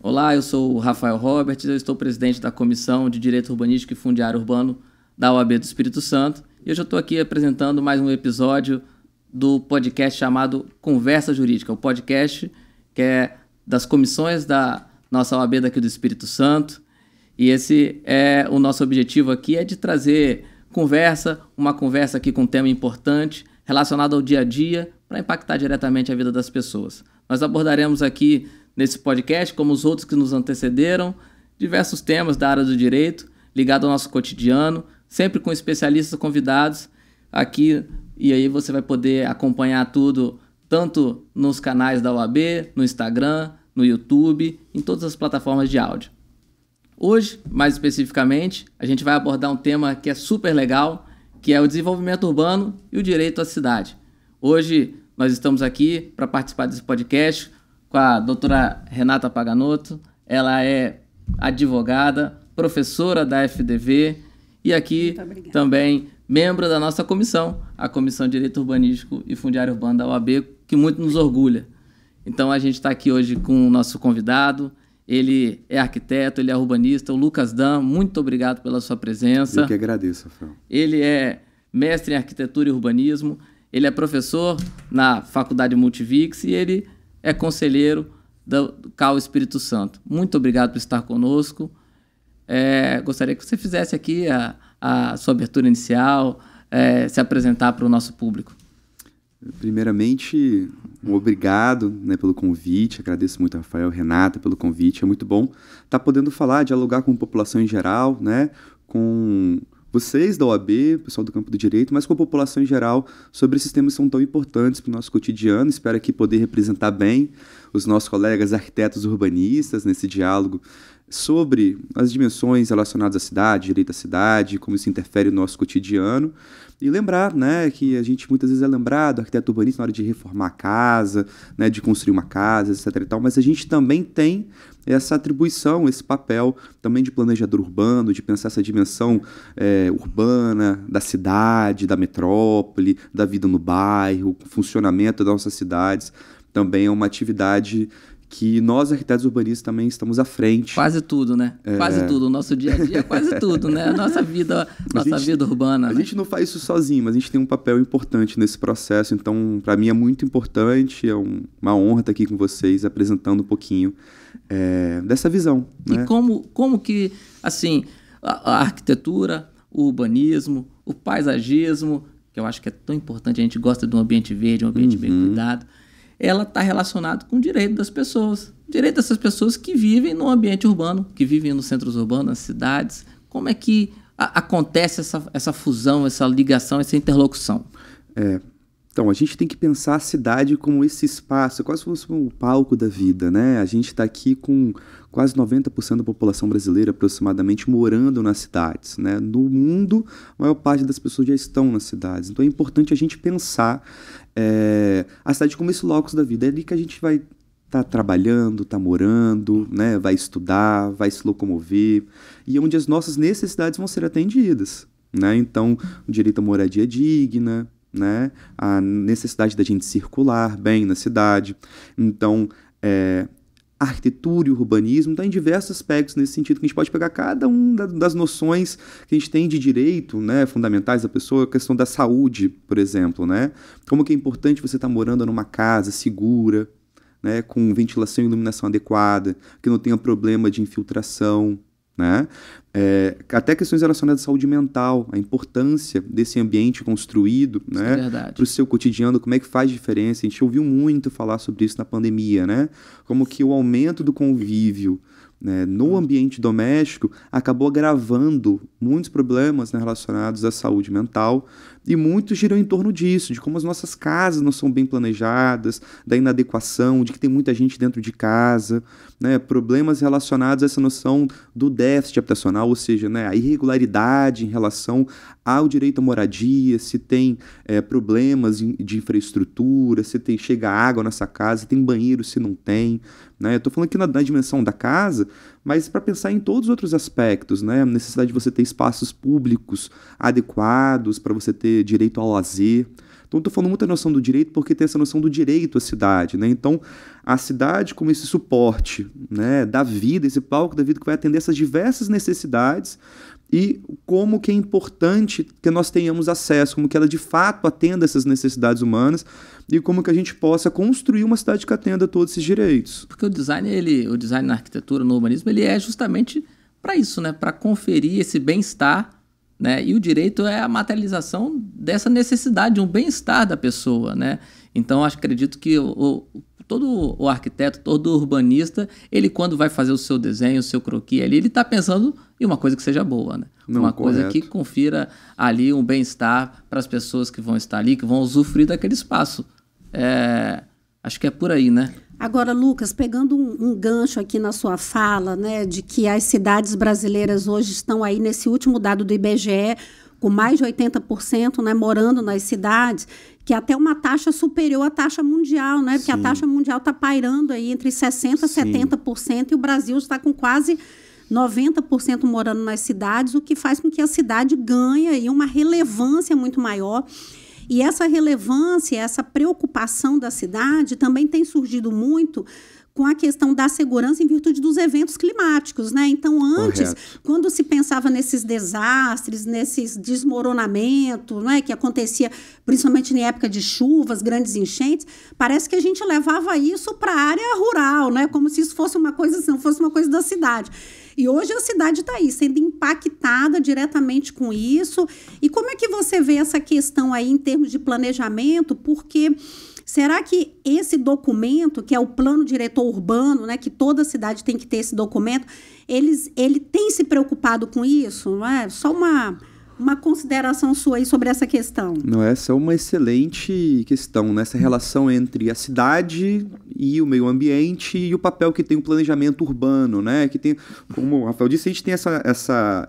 Olá, eu sou o Rafael Roberts, eu estou presidente da Comissão de Direito Urbanístico e Fundiário Urbano da OAB do Espírito Santo e hoje eu estou aqui apresentando mais um episódio do podcast chamado Conversa Jurídica, o podcast que é das comissões da nossa OAB daqui do Espírito Santo, e esse é o nosso objetivo aqui, é de trazer uma conversa aqui com um tema importante relacionado ao dia a dia para impactar diretamente a vida das pessoas. Nós abordaremos aqui nesse podcast, como os outros que nos antecederam, diversos temas da área do direito ligados ao nosso cotidiano, sempre com especialistas convidados aqui, e aí você vai poder acompanhar tudo tanto nos canais da OAB, no Instagram, no YouTube, em todas as plataformas de áudio. Hoje, mais especificamente, a gente vai abordar um tema que é super legal, que é o desenvolvimento urbano e o direito à cidade. Hoje nós estamos aqui para participar desse podcast com a doutora Renata Paganotto. Ela é advogada, professora da FDV e aqui também membro da nossa comissão, a Comissão de Direito Urbanístico e Fundiário Urbano da OAB, que muito nos orgulha. Então a gente está aqui hoje com o nosso convidado, ele é arquiteto, ele é urbanista, o Lucas Dan, muito obrigado pela sua presença. Eu que agradeço, Rafael. Ele é mestre em arquitetura e urbanismo, ele é professor na Faculdade Multivix e ele é conselheiro do CAU Espírito Santo. Muito obrigado por estar conosco. Gostaria que você fizesse aqui a sua abertura inicial, se apresentar para o nosso público. Primeiramente, um obrigado, pelo convite. Agradeço muito a Rafael, Renata, pelo convite. É muito bom estar podendo falar, dialogar com a população em geral, com vocês da OAB, pessoal do campo do direito, mas com a população em geral, sobre esses temas que são tão importantes para o nosso cotidiano. Espero aqui poder representar bem os nossos colegas arquitetos urbanistas nesse diálogo sobre as dimensões relacionadas à cidade, direito à cidade, como isso interfere no nosso cotidiano. E lembrar, que a gente muitas vezes é lembrado, arquiteto urbanista, na hora de reformar a casa, de construir uma casa, etc. e tal, mas a gente também tem essa atribuição, esse papel também de planejador urbano, de pensar essa dimensão urbana, da cidade, da metrópole, da vida no bairro, o funcionamento das nossas cidades. Também é uma atividade que nós, arquitetos urbanistas, também estamos à frente. Quase tudo, Quase tudo. O nosso dia a dia é quase tudo, A nossa vida urbana. A gente não faz isso sozinho, mas a gente tem um papel importante nesse processo. Então, para mim é muito importante, é uma honra estar aqui com vocês, apresentando um pouquinho dessa visão. E como que, assim, a arquitetura, o urbanismo, o paisagismo, que eu acho que é tão importante, a gente gosta de um ambiente verde, um ambiente bem cuidado, ela está relacionada com o direito das pessoas. O direito dessas pessoas que vivem no ambiente urbano, que vivem nos centros urbanos, nas cidades. Como é que acontece essa fusão, essa ligação, essa interlocução? Então, a gente tem que pensar a cidade como esse espaço, quase como se fosse um palco da vida, A gente está aqui com quase 90% da população brasileira, aproximadamente, morando nas cidades, No mundo, a maior parte das pessoas já estão nas cidades. Então, é importante a gente pensar a cidade como esse locus da vida. É ali que a gente vai estar trabalhando, estar morando, vai estudar, vai se locomover, e onde as nossas necessidades vão ser atendidas, Então, o direito à moradia digna, a necessidade da gente circular bem na cidade. Então, a arquitetura e o urbanismo tem diversos aspectos nesse sentido, que a gente pode pegar cada uma das noções que a gente tem de direito, fundamentais da pessoa, a questão da saúde, por exemplo, Como que é importante você estar morando numa casa segura, com ventilação e iluminação adequada, que não tenha problema de infiltração, até questões relacionadas à saúde mental, a importância desse ambiente construído para o seu cotidiano, como é que faz diferença. A gente ouviu muito falar sobre isso na pandemia, como que o aumento do convívio no ambiente doméstico acabou agravando muitos problemas relacionados à saúde mental, e muitos giram em torno disso, de como as nossas casas não são bem planejadas, da inadequação, de que tem muita gente dentro de casa, problemas relacionados a essa noção do déficit habitacional, ou seja, a irregularidade em relação ao direito à moradia, se tem problemas de infraestrutura, se chega água nessa casa, se tem banheiro, se não tem. Eu estou falando aqui na dimensão da casa, mas para pensar em todos os outros aspectos, a necessidade de você ter espaços públicos adequados, para você ter direito ao lazer. Então, eu estou falando muito da noção do direito porque tem essa noção do direito à cidade, né? Então, a cidade como esse suporte, né, da vida, esse palco da vida que vai atender essas diversas necessidades e como que é importante que nós tenhamos acesso, como que ela de fato atenda essas necessidades humanas e como que a gente possa construir uma cidade que atenda todos esses direitos. Porque o design na arquitetura, no urbanismo, ele é justamente para isso, né? Para conferir esse bem-estar, né? E o direito é a materialização dessa necessidade, de um bem-estar da pessoa, né? Então, acredito que todo o arquiteto, todo urbanista, ele quando vai fazer o seu desenho, o seu croquis ali, ele está pensando em uma coisa que seja boa, né? Uma coisa que confira ali um bem-estar para as pessoas que vão estar ali, que vão usufruir daquele espaço. Acho que é por aí, né? Agora, Lucas, pegando um gancho aqui na sua fala, né, de que as cidades brasileiras hoje estão aí nesse último dado do IBGE, com mais de 80%, né, morando nas cidades, que é até uma taxa superior à taxa mundial, né? Porque a taxa mundial está pairando aí entre 60% e 70%, e o Brasil está com quase 90% morando nas cidades, o que faz com que a cidade ganhe aí uma relevância muito maior. E essa relevância, essa preocupação da cidade também tem surgido muito com a questão da segurança em virtude dos eventos climáticos, né? Então, antes, quando se pensava nesses desastres, nesses desmoronamentos, né, que acontecia principalmente em época de chuvas, grandes enchentes, parece que a gente levava isso para a área rural, né? Como se isso fosse uma coisa, não fosse uma coisa da cidade. E hoje a cidade está aí, sendo impactada diretamente com isso. E como é que você vê essa questão aí em termos de planejamento? Porque será que esse documento, que é o Plano Diretor Urbano, né, que toda cidade tem que ter esse documento, ele tem se preocupado com isso? Não é? Só uma consideração sua aí sobre essa questão. Não, essa é uma excelente questão, né? Essa relação entre a cidade e o meio ambiente e o papel que tem o planejamento urbano, né? Que tem, como o Rafael disse, a gente tem essa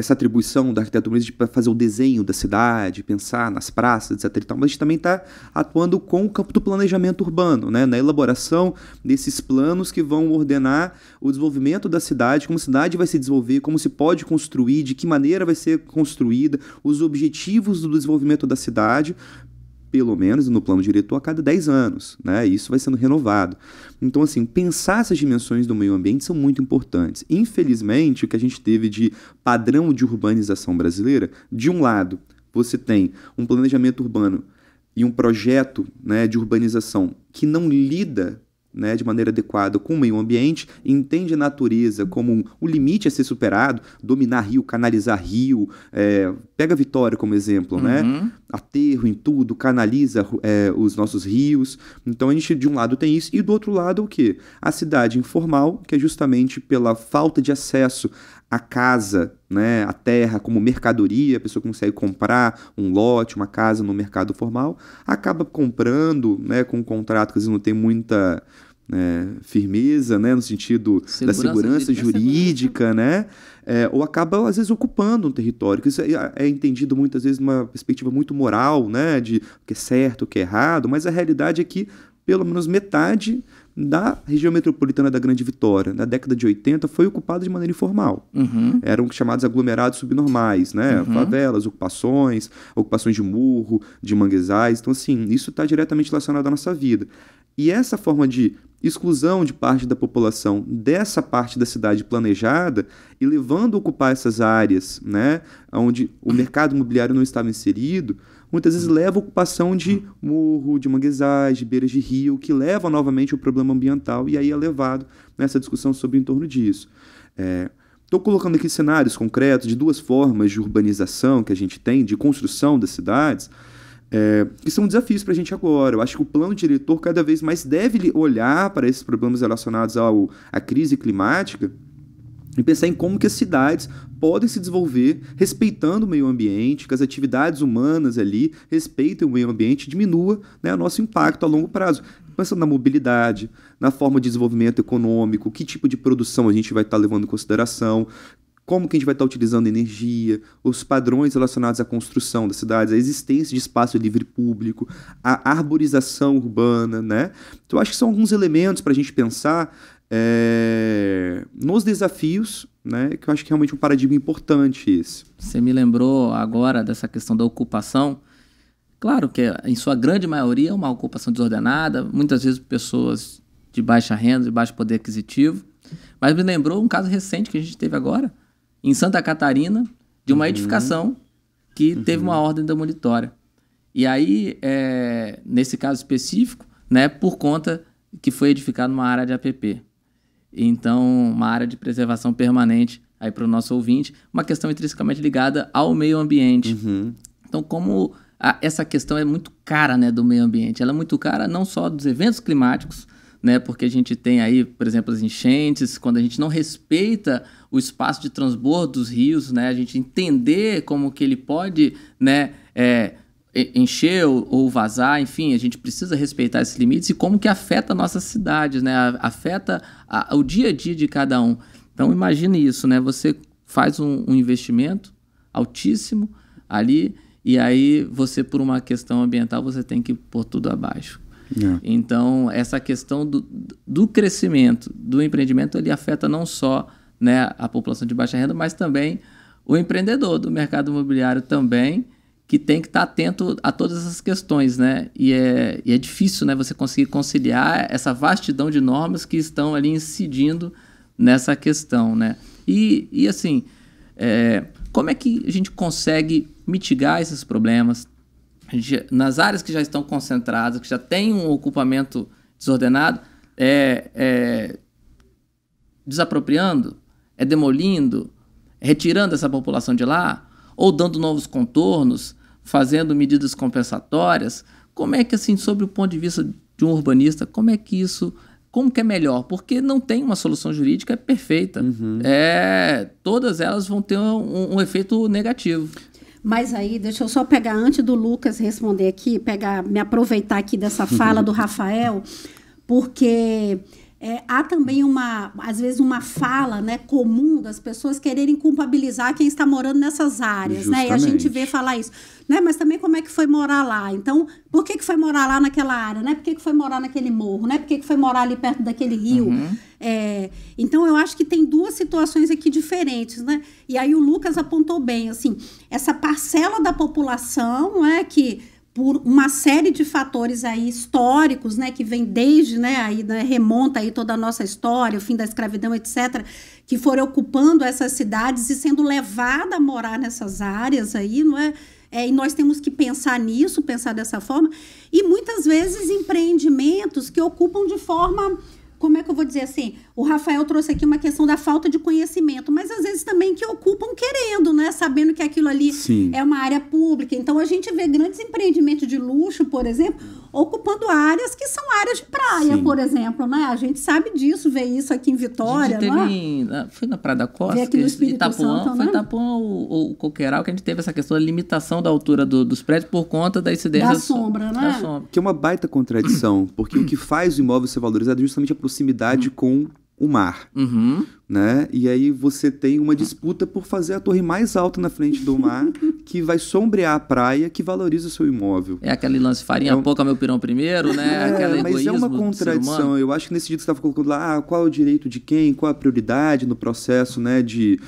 atribuição da arquitetura de fazer o desenho da cidade, pensar nas praças, etc. E tal, mas a gente também está atuando com o campo do planejamento urbano, né? Na elaboração desses planos que vão ordenar o desenvolvimento da cidade, como a cidade vai se desenvolver, como se pode construir, de que maneira vai ser construída, os objetivos do desenvolvimento da cidade, pelo menos no plano diretor, a cada 10 anos, né? Isso vai sendo renovado. Então, assim, pensar essas dimensões do meio ambiente são muito importantes. Infelizmente, o que a gente teve de padrão de urbanização brasileira, de um lado, você tem um planejamento urbano e um projeto, né, de urbanização que não lida, né, de maneira adequada com o meio ambiente, entende a natureza como um limite a ser superado, dominar rio, canalizar rio, pega a Vitória como exemplo, né? Aterro em tudo, canaliza os nossos rios. Então a gente de um lado tem isso, e do outro lado o quê? A cidade informal, que é justamente pela falta de acesso à casa, né, a terra como mercadoria, a pessoa consegue comprar um lote, uma casa no mercado formal, acaba comprando, né, com um contrato que às vezes não tem muita firmeza, né, no sentido da segurança jurídica, né, ou acaba às vezes ocupando um território, que isso é entendido muitas vezes numa perspectiva muito moral, né, de o que é certo, o que é errado, mas a realidade é que pelo menos metade da região metropolitana da Grande Vitória, na década de 80, foi ocupada de maneira informal. Eram chamados aglomerados subnormais, né? Favelas, ocupações de morro, de manguezais. Então, assim, isso está diretamente relacionado à nossa vida. E essa forma de exclusão de parte da população dessa parte da cidade planejada e levando a ocupar essas áreas, né, onde o mercado imobiliário não estava inserido, muitas vezes leva a ocupação de morro, de manguezais, de beiras de rio, que leva novamente ao problema ambiental, e aí é levado nessa discussão sobre em torno disso. Estou colocando aqui cenários concretos de duas formas de urbanização que a gente tem, de construção das cidades, que são desafios para a gente agora. Eu acho que o plano diretor cada vez mais deve olhar para esses problemas relacionados à crise climática e pensar em como que as cidades podem se desenvolver respeitando o meio ambiente, que as atividades humanas ali respeitem o meio ambiente e diminua, né, o nosso impacto a longo prazo. Pensando na mobilidade, na forma de desenvolvimento econômico, que tipo de produção a gente vai estar levando em consideração, como que a gente vai estar utilizando energia, os padrões relacionados à construção das cidades, a existência de espaço livre público, a arborização urbana, né? Então, eu acho que são alguns elementos para a gente pensar nos desafios, né? Que eu acho que é realmente um paradigma importante esse. Você me lembrou agora dessa questão da ocupação. Claro que, em sua grande maioria, é uma ocupação desordenada, muitas vezes pessoas de baixa renda, de baixo poder aquisitivo. Mas me lembrou um caso recente que a gente teve agora, em Santa Catarina, de uma edificação que teve uma ordem demolitória. E aí, nesse caso específico, né, por conta que foi edificado uma área de APP. Então, uma área de preservação permanente aí para o nosso ouvinte, uma questão intrinsecamente ligada ao meio ambiente. Então, como essa questão é muito cara, né, do meio ambiente, ela é muito cara não só dos eventos climáticos, né, porque a gente tem aí, por exemplo, as enchentes, quando a gente não respeita o espaço de transbordo dos rios, né, a gente entender como que ele pode, né, encher ou vazar, enfim, a gente precisa respeitar esses limites e como que afeta nossas cidades, né, afeta o dia a dia de cada um. Então, imagine isso, né, você faz um investimento altíssimo ali e aí você, por uma questão ambiental, você tem que pôr tudo abaixo. Então, essa questão do crescimento, do empreendimento, ele afeta não só, né, a população de baixa renda, mas também o empreendedor do mercado imobiliário também, que tem que estar atento a todas essas questões, né? E é difícil, né, você conseguir conciliar essa vastidão de normas que estão ali incidindo nessa questão, né? E assim, como é que a gente consegue mitigar esses problemas? Nas áreas que já estão concentradas, que já tem um ocupamento desordenado, desapropriando, demolindo, retirando essa população de lá, ou dando novos contornos, fazendo medidas compensatórias. Como é que, assim, sob o ponto de vista de um urbanista, como que é melhor? Porque não tem uma solução jurídica perfeita. Todas elas vão ter um efeito negativo. Mas aí, deixa eu só pegar, antes do Lucas responder aqui, me aproveitar aqui dessa fala do Rafael, porque há também às vezes uma fala, né, comum das pessoas quererem culpabilizar quem está morando nessas áreas, né? E a gente vê falar isso, né? Mas também como é que foi morar lá? Então, por que foi morar lá naquela área, né? Por que foi morar naquele morro, né? Por que foi morar ali perto daquele rio? Então, eu acho que tem duas situações aqui diferentes, né? E aí o Lucas apontou bem, assim, essa parcela da população, né, que por uma série de fatores aí históricos, né, que vem desde, né, aí, né, remonta aí toda a nossa história, o fim da escravidão, etc., que foram ocupando essas cidades e sendo levada a morar nessas áreas aí, não é? E nós temos que pensar nisso, pensar dessa forma, e muitas vezes empreendimentos que ocupam de forma, como é que eu vou dizer assim, o Rafael trouxe aqui uma questão da falta de conhecimento, mas às vezes também que ocupam querendo, né, sabendo que aquilo ali é uma área pública. Então a gente vê grandes empreendimentos de luxo, por exemplo, ocupando áreas que são áreas de praia, por exemplo, né? A gente sabe disso, vê isso aqui em Vitória, né? Foi na Praia da Costa, aqui no Espírito Itapuã, Santo, foi né? Itapuã ou Coqueiral, que a gente teve essa questão da limitação da altura dos prédios por conta da incidência da sombra, né? Da sombra. Que é uma baita contradição, porque o que faz o imóvel ser valorizado é justamente a proximidade com o mar, né? E aí você tem uma disputa por fazer a torre mais alta na frente do mar, que vai sombrear a praia, que valoriza o seu imóvel. É aquele lance farinha pouca, meu pirão primeiro, né? Mas é uma contradição. Eu acho que nesse dia que você estava colocando lá, qual é o direito de quem, qual a prioridade no processo, né, de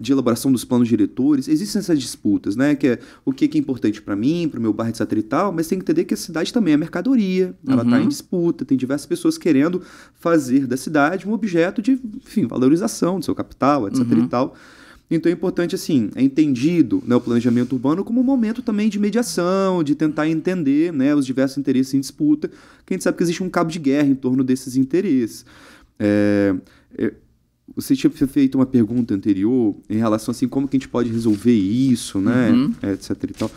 elaboração dos planos diretores. Existem essas disputas, né? Que é o que é importante para mim, para o meu bairro, etc e tal, mas tem que entender que a cidade também é mercadoria. Ela está em disputa, tem diversas pessoas querendo fazer da cidade um objeto de, enfim, valorização do seu capital, etc e tal. Então é importante, assim, é entendido, né, o planejamento urbano como um momento também de mediação, de tentar entender, né, os diversos interesses em disputa, que a gente sabe que existe um cabo de guerra em torno desses interesses. Você tinha feito uma pergunta anterior em relação, assim, como que a gente pode resolver isso, né, etc e tal.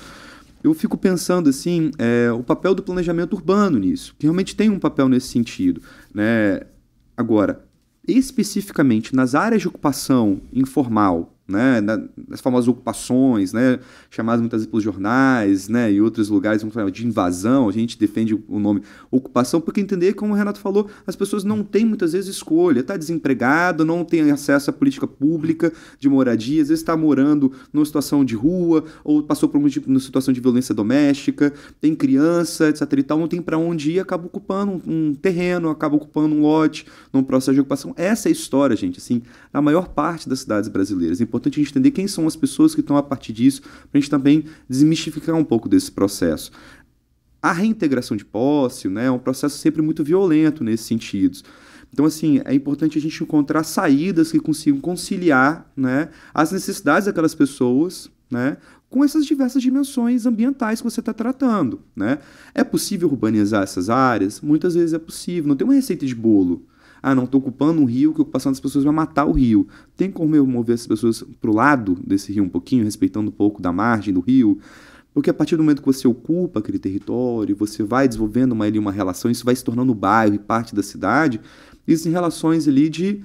Eu fico pensando, assim, o papel do planejamento urbano nisso, que realmente tem um papel nesse sentido, né. Agora, especificamente nas áreas de ocupação informal, né, nas famosas ocupações, né, chamadas muitas vezes pelos jornais, né, e outros lugares de invasão, a gente defende o nome ocupação, porque entender, como o Renato falou, as pessoas não têm muitas vezes escolha, está desempregado, não tem acesso à política pública de moradia, às vezes está morando numa situação de rua, ou passou por uma situação de violência doméstica, tem criança, etc e tal, não tem para onde ir, acaba ocupando um terreno, acaba ocupando um lote, num processo de ocupação. Essa é a história, gente, assim, na maior parte das cidades brasileiras. É importante a gente entender quem são as pessoas que estão a partir disso, para a gente também desmistificar um pouco desse processo. A reintegração de posse, né, é um processo sempre muito violento nesses sentidos. Então, assim, é importante a gente encontrar saídas que consigam conciliar, né, as necessidades daquelas pessoas, né, com essas diversas dimensões ambientais que você está tratando, né? É possível urbanizar essas áreas? Muitas vezes é possível, não tem uma receita de bolo. Ah, não, estou ocupando um rio, que a ocupação das pessoas vai matar o rio. Tem como eu mover essas pessoas para o lado desse rio um pouquinho, respeitando um pouco da margem do rio? Porque a partir do momento que você ocupa aquele território, você vai desenvolvendo uma relação, isso vai se tornando bairro e parte da cidade, existem relações ali de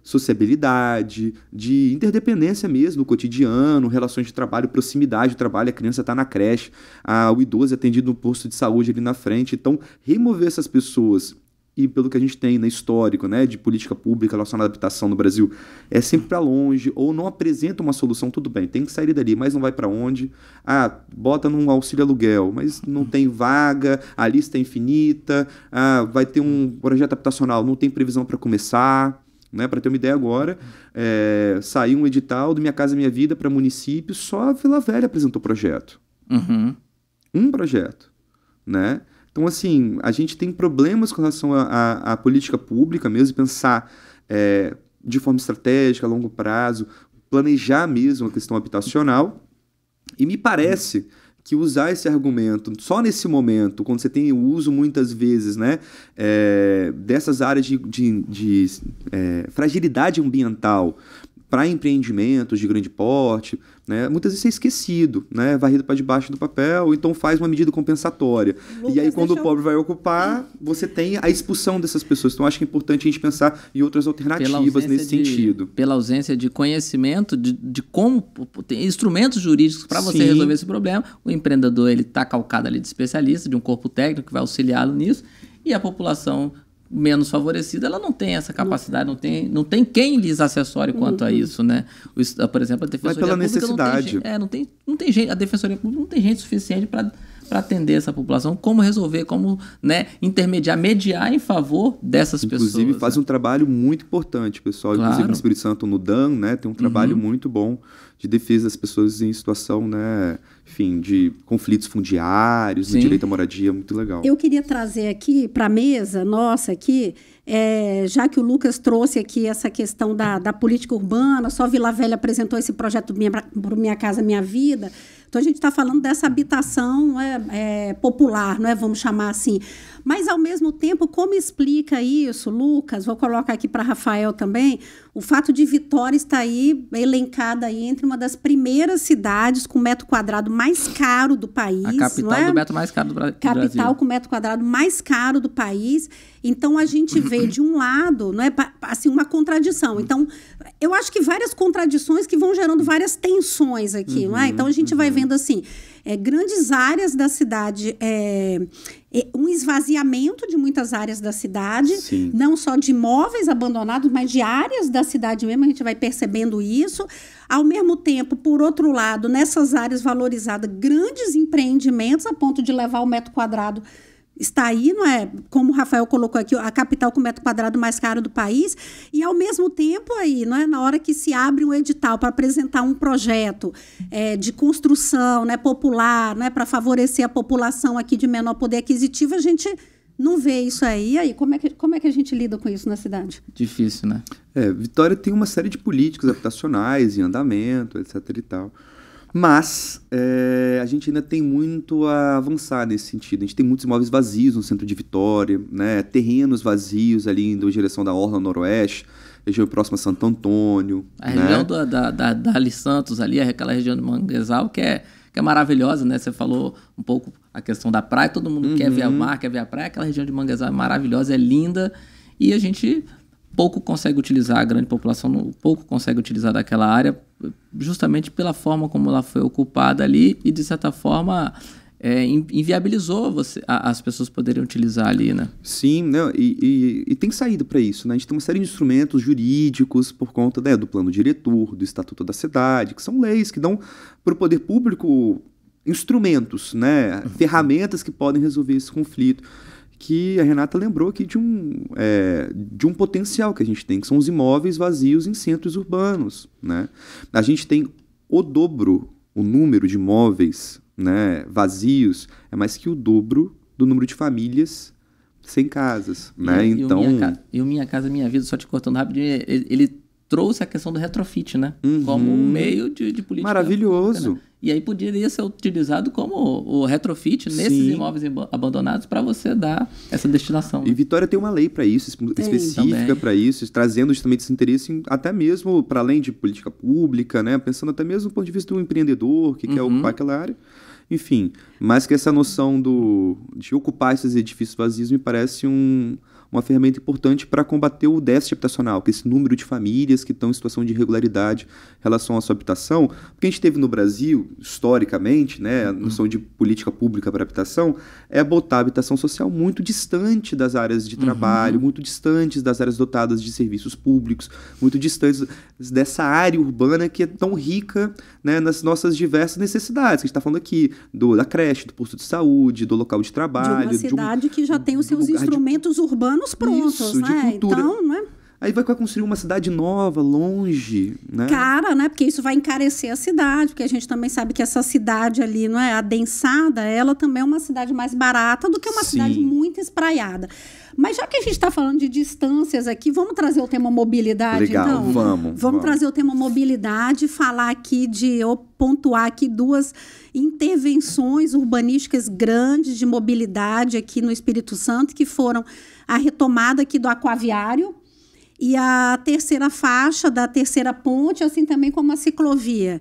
sociabilidade, de interdependência mesmo no cotidiano, relações de trabalho, proximidade do trabalho, a criança está na creche, o idoso é atendido no posto de saúde ali na frente. Então, remover essas pessoas, e pelo que a gente tem na histórico, né, de política pública relacionada à habitação no Brasil, é sempre para longe, ou não apresenta uma solução, tudo bem, tem que sair dali, mas não vai para onde? Bota num auxílio aluguel, mas não tem vaga, a lista é infinita, vai ter um projeto habitacional, não tem previsão para começar. Né, para ter uma ideia agora, saiu um edital do Minha Casa Minha Vida para município, só a Vila Velha apresentou projeto. Uhum. Um projeto. Né? Então, assim, a gente tem problemas com relação à política pública mesmo, pensar de forma estratégica, a longo prazo, planejar mesmo a questão habitacional, e me parece que usar esse argumento só nesse momento, quando você tem o uso muitas vezes, né, dessas áreas de fragilidade ambiental para empreendimentos de grande porte, né, muitas vezes é esquecido, né, varrido para debaixo do papel, ou então faz uma medida compensatória. Lucas, e aí quando o pobre vai ocupar, você tem a expulsão dessas pessoas. Então acho que é importante a gente pensar em outras alternativas nesse sentido. Pela ausência de conhecimento de como tem instrumentos jurídicos para você resolver esse problema, o empreendedor está calcado ali de especialista, de um corpo técnico que vai auxiliá-lo nisso, e a população menos favorecida, ela não tem essa capacidade, não tem quem lhes assessore quanto a isso, né? Por exemplo, a Defensoria pela Pública necessidade. não tem gente, a Defensoria Pública não tem gente suficiente para atender essa população, como resolver, como, né, intermediar, mediar em favor dessas pessoas. Inclusive faz um trabalho muito importante, pessoal. Claro. Inclusive no Espírito Santo, no DAM, né, tem um trabalho muito bom de defesa das pessoas em situação, né, enfim, de conflitos fundiários, no direito à moradia, muito legal. Eu queria trazer aqui para a mesa nossa aqui, já que o Lucas trouxe aqui essa questão da política urbana, só Vila Velha apresentou esse projeto Minha Casa Minha Vida. Então, a gente está falando dessa habitação popular, não é? Vamos chamar assim. Mas, ao mesmo tempo, como explica isso, Lucas? Vou colocar aqui para Rafael também. O fato de Vitória estar aí, elencada aí entre uma das primeiras cidades com metro quadrado mais caro do país. A capital do metro mais caro do Brasil. Capital com metro quadrado mais caro do país. Então, a gente vê, de um lado, não é, assim, uma contradição. Então, eu acho que várias contradições que vão gerando várias tensões aqui, não é? Então, a gente vai vendo, assim, grandes áreas da cidade, um esvaziamento de muitas áreas da cidade, Sim. não só de imóveis abandonados, mas de áreas da cidade mesmo, a gente vai percebendo isso. Ao mesmo tempo, por outro lado, nessas áreas valorizadas, grandes empreendimentos a ponto de levar o metro quadrado está aí, não é? Como o Rafael colocou aqui, a capital com metro quadrado mais caro do país, e ao mesmo tempo aí, não é? Na hora que se abre um edital para apresentar um projeto de construção, né, popular, né, para favorecer a população aqui de menor poder aquisitivo, a gente não vê isso aí. E aí, como é que a gente lida com isso na cidade? Difícil, né? Vitória tem uma série de políticas habitacionais em andamento, etc. e tal. Mas a gente ainda tem muito a avançar nesse sentido. A gente tem muitos imóveis vazios no centro de Vitória, né? Terrenos vazios ali indo em direção da Orla Noroeste, região próxima a Santo Antônio. A região da Ali Santos ali, aquela região de Manguezal, que é maravilhosa, né? Você falou um pouco a questão da praia, todo mundo quer ver o mar, quer ver a praia, aquela região de Manguezal é maravilhosa, é linda, e a gente pouco consegue utilizar, a grande população pouco consegue utilizar daquela área, justamente pela forma como ela foi ocupada ali e, de certa forma, inviabilizou as pessoas poderem utilizar ali, né? Sim, né? E tem saída para isso, né? A gente tem uma série de instrumentos jurídicos por conta do plano diretor, do Estatuto da Cidade, que são leis que dão para o poder público instrumentos, né? Ferramentas que podem resolver esse conflito. que a Renata lembrou aqui de um potencial que a gente tem, que são os imóveis vazios em centros urbanos, né? A gente tem o número de imóveis, né, vazios, é mais que o dobro do número de famílias sem casas, né? Então, Minha Casa Minha Vida, só te cortando rapidinho, ele trouxe a questão do retrofit, né? Como um meio de política maravilhoso. pública, né? E aí poderia ser utilizado como o retrofit nesses imóveis abandonados para você dar essa destinação. E Vitória tem uma lei para isso, específica para isso, trazendo justamente esse interesse até mesmo para além de política pública, né? Pensando até mesmo do ponto de vista do empreendedor que quer ocupar aquela área. Enfim, mais que essa noção de ocupar esses edifícios vazios me parece uma ferramenta importante para combater o déficit habitacional, que é esse número de famílias que estão em situação de irregularidade em relação à sua habitação. Porque a gente teve no Brasil, historicamente, né, a noção de política pública para habitação é botar a habitação social muito distante das áreas de trabalho, muito distantes das áreas dotadas de serviços públicos, muito distantes dessa área urbana que é tão rica, né, nas nossas diversas necessidades. Que a gente está falando aqui da creche, do posto de saúde, do local de trabalho. De uma cidade que já tem os seus instrumentos urbanos prontos, isso, né? de cultura. Então, né? Aí vai construir uma cidade nova, longe, né? Cara, né? Porque isso vai encarecer a cidade, porque a gente também sabe que essa cidade ali, não é, adensada, ela também é uma cidade mais barata do que uma cidade muito espraiada. Mas já que a gente está falando de distâncias aqui, vamos trazer o tema mobilidade, legal, então? Vamos trazer o tema mobilidade, falar aqui pontuar aqui 2 intervenções urbanísticas grandes de mobilidade aqui no Espírito Santo, que foram a retomada aqui do aquaviário e a terceira faixa da terceira ponte, assim também como a ciclovia.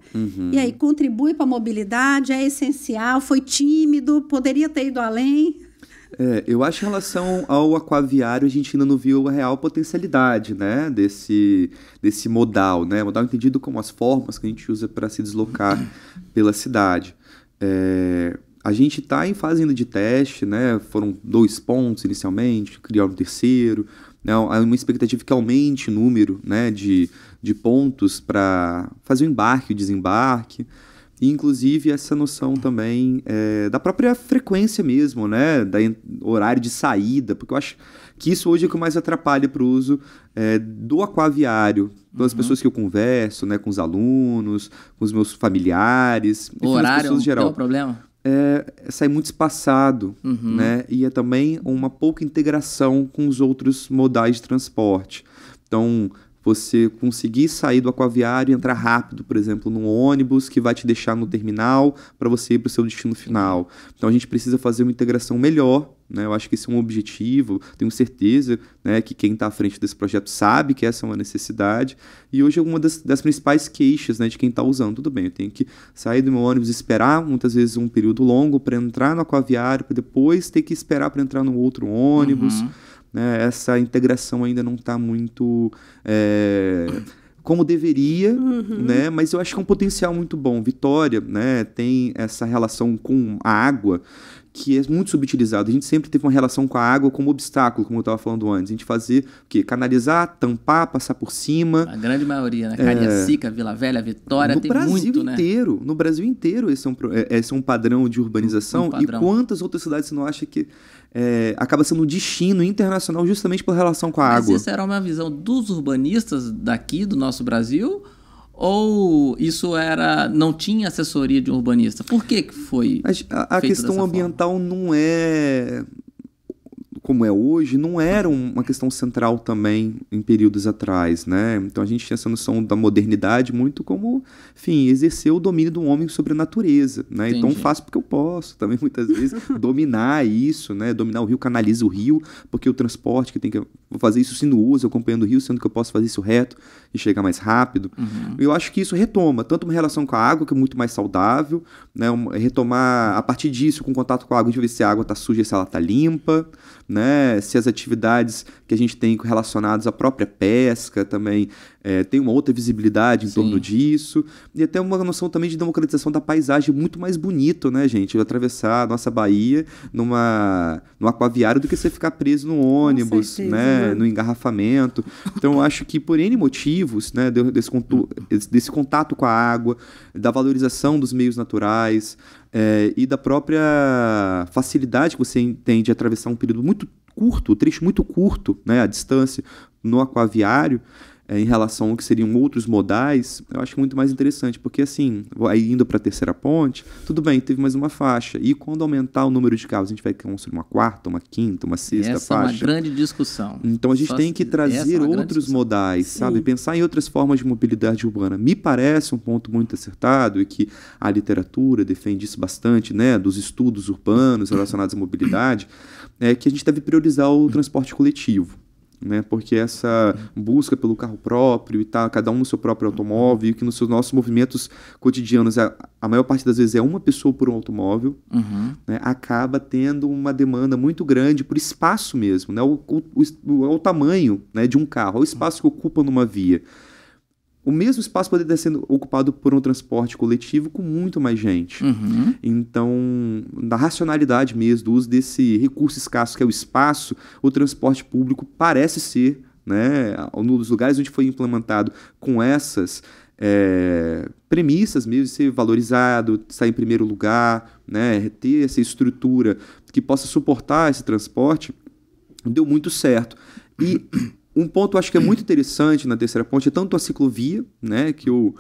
E aí, contribui para a mobilidade, é essencial, foi tímido, poderia ter ido além. Eu acho que em relação ao aquaviário, a gente ainda não viu a real potencialidade, né, desse modal, né? Modal entendido como as formas que a gente usa para se deslocar pela cidade. A gente está em fase ainda de teste, né? Foram 2 pontos inicialmente, criaram um terceiro. Né? Há uma expectativa que aumente o número, né, de pontos para fazer o embarque e o desembarque. E, inclusive, essa noção também da própria frequência mesmo, né? Horário de saída, porque eu acho que isso hoje é o que mais atrapalha para o uso do aquaviário, das pessoas que eu converso, né, com os alunos, com os meus familiares. O horário é o problema? Sai muito espaçado, né? E é também uma pouca integração com os outros modais de transporte. Então, você conseguir sair do aquaviário e entrar rápido, por exemplo, num ônibus que vai te deixar no terminal para você ir para o seu destino final. Então, a gente precisa fazer uma integração melhor, né? Eu acho que esse é um objetivo, tenho certeza, né, que quem está à frente desse projeto sabe que essa é uma necessidade, e hoje é uma das principais queixas, né, de quem está usando. Tudo bem, eu tenho que sair do meu ônibus, esperar muitas vezes um período longo para entrar no aquaviário, para depois ter que esperar para entrar no outro ônibus. Né? Essa integração ainda não está muito como deveria, né? Mas eu acho que é um potencial muito bom. Vitória, né, tem essa relação com a água que é muito subutilizado. A gente sempre teve uma relação com a água como obstáculo, como eu estava falando antes. A gente fazia o quê? Canalizar, tampar, passar por cima. A grande maioria, né? Cariacica, Vila Velha, Vitória, tem muito, né? No Brasil inteiro esse é um padrão de urbanização. E quantas outras cidades você não acha que acaba sendo um destino internacional justamente pela relação com a água? Mas isso era uma visão dos urbanistas daqui, do nosso Brasil? Ou isso não tinha assessoria de um urbanista? Por que foi a questão ambiental não é como é hoje, não era uma questão central também em períodos atrás, né? Então a gente tinha essa noção da modernidade muito como, enfim, exercer o domínio do homem sobre a natureza, né? Então faço porque eu posso, também muitas vezes dominar isso, né? Dominar o rio, canaliza o rio, porque o transporte que tem que vou fazer isso sinuoso, acompanhando o rio, sendo que eu posso fazer isso reto e chegar mais rápido. Eu acho que isso retoma tanto uma relação com a água, que é muito mais saudável, né? Retomar a partir disso, com contato com a água, de ver se a água está suja, se ela está limpa, né? Se as atividades que a gente tem relacionados à própria pesca também, tem uma outra visibilidade em torno disso, e até uma noção também de democratização da paisagem muito mais bonito, né, gente? Atravessar a nossa Bahia no aquaviário do que você ficar preso no ônibus, né, no engarrafamento. Então, eu acho que por N motivos, né, desse contato com a água, da valorização dos meios naturais, e da própria facilidade que você tem de atravessar um período muito curto, um trecho muito curto, né, a distância no aquaviário, em relação ao que seriam outros modais, eu acho muito mais interessante, porque assim, aí indo para a terceira ponte, tudo bem, teve mais uma faixa, e quando aumentar o número de carros, a gente vai construir uma quarta, uma quinta, uma sexta faixa. Essa é uma grande discussão. Então a gente tem que trazer outros modais, sabe? Pensar em outras formas de mobilidade urbana. Me parece um ponto muito acertado, e que a literatura defende isso bastante, né, dos estudos urbanos relacionados à mobilidade, que a gente deve priorizar o transporte coletivo. Né, porque essa busca pelo carro próprio e tá cada um no seu próprio automóvel, e que nos nossos movimentos cotidianos a maior parte das vezes é uma pessoa por um automóvel, né, acaba tendo uma demanda muito grande por espaço mesmo, né, o tamanho, né, de um carro, o espaço que ocupa numa via. O mesmo espaço poderia estar sendo ocupado por um transporte coletivo com muito mais gente. Então, na racionalidade mesmo, do uso desse recurso escasso que é o espaço, o transporte público parece ser, né, nos lugares onde foi implementado com essas premissas mesmo, ser valorizado, estar em primeiro lugar, né, ter essa estrutura que possa suportar esse transporte, deu muito certo. E um ponto eu acho que é muito interessante na terceira ponte é tanto a ciclovia, né, que eu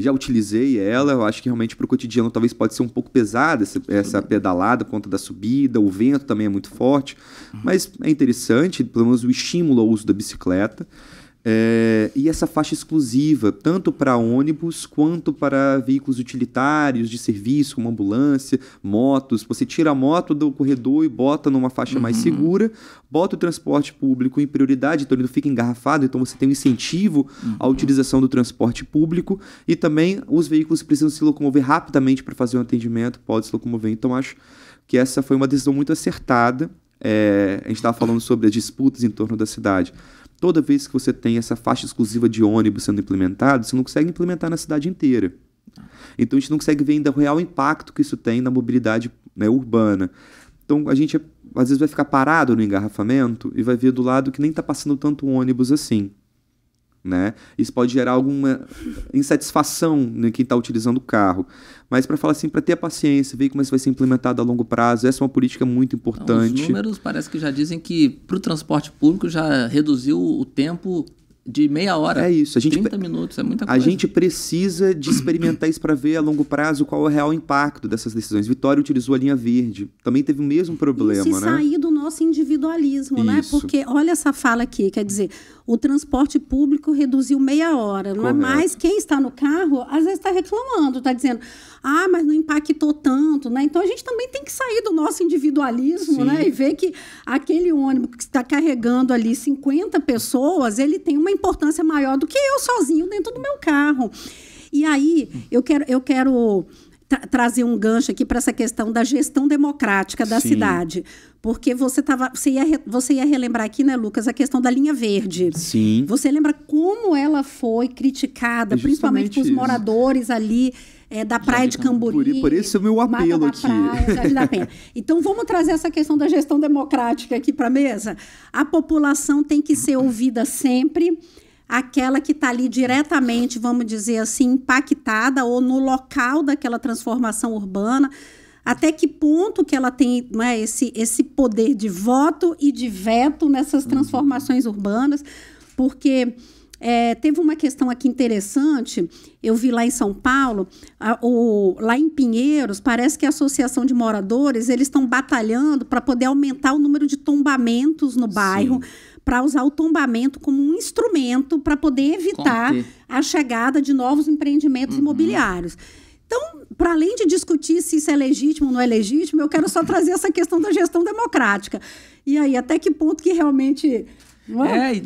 já utilizei ela, eu acho que realmente para o cotidiano talvez pode ser um pouco pesada essa pedalada por conta da subida, o vento também é muito forte, mas é interessante, pelo menos o estímulo ao uso da bicicleta. E essa faixa exclusiva, tanto para ônibus quanto para veículos utilitários de serviço, como ambulância, motos. Você tira a moto do corredor e bota numa faixa mais segura, bota o transporte público em prioridade, então ele não fica engarrafado, então você tem um incentivo à utilização do transporte público, e também os veículos que precisam se locomover rapidamente para fazer um atendimento, podem se locomover. Então acho que essa foi uma decisão muito acertada. A gente estava falando sobre as disputas em torno da cidade. Toda vez que você tem essa faixa exclusiva de ônibus sendo implementada, você não consegue implementar na cidade inteira. Então a gente não consegue ver ainda o real impacto que isso tem na mobilidade, né, urbana. Então a gente às vezes vai ficar parado no engarrafamento e vai ver do lado que nem está passando tanto ônibus assim. Né? Isso pode gerar alguma insatisfação em quem está utilizando o carro. Mas para falar assim, para ter a paciência, ver como isso vai ser implementado a longo prazo, essa é uma política muito importante. Então, os números parece que já dizem que para o transporte público já reduziu o tempo de meia hora. É isso. 30 minutos, é muita coisa. A gente precisa de experimentar isso para ver a longo prazo qual é o real impacto dessas decisões. Vitória utilizou a linha verde. Também teve o mesmo problema, né? Sair do nosso individualismo, isso, né? Porque olha essa fala aqui, quer dizer, o transporte público reduziu meia hora, não é? Mas quem está no carro, às vezes está reclamando, está dizendo, mas não impactou tanto, né? Então a gente também tem que sair do nosso individualismo, né? E ver que aquele ônibus que está carregando ali 50 pessoas, ele tem uma importância maior do que eu sozinho dentro do meu carro. E aí, eu quero trazer um gancho aqui para essa questão da gestão democrática da cidade. Porque você ia relembrar aqui, né, Lucas, a questão da linha verde. Sim. Você lembra como ela foi criticada, principalmente pelos moradores ali da Praia de Camburi. Por esse é o meu apelo aqui. Jardim da Penha. Então, vamos trazer essa questão da gestão democrática aqui para a mesa? A população tem que ser ouvida sempre, aquela que está ali diretamente, vamos dizer assim, impactada ou no local daquela transformação urbana. Até que ponto que ela tem, não é, esse poder de voto e de veto nessas transformações urbanas, porque teve uma questão aqui interessante, eu vi lá em São Paulo, lá em Pinheiros, parece que a Associação de Moradores, eles estão batalhando para poder aumentar o número de tombamentos no bairro, para usar o tombamento como um instrumento para poder evitar a chegada de novos empreendimentos imobiliários. Então, para além de discutir se isso é legítimo ou não é legítimo, eu quero só trazer essa questão da gestão democrática. E aí, até que ponto que realmente...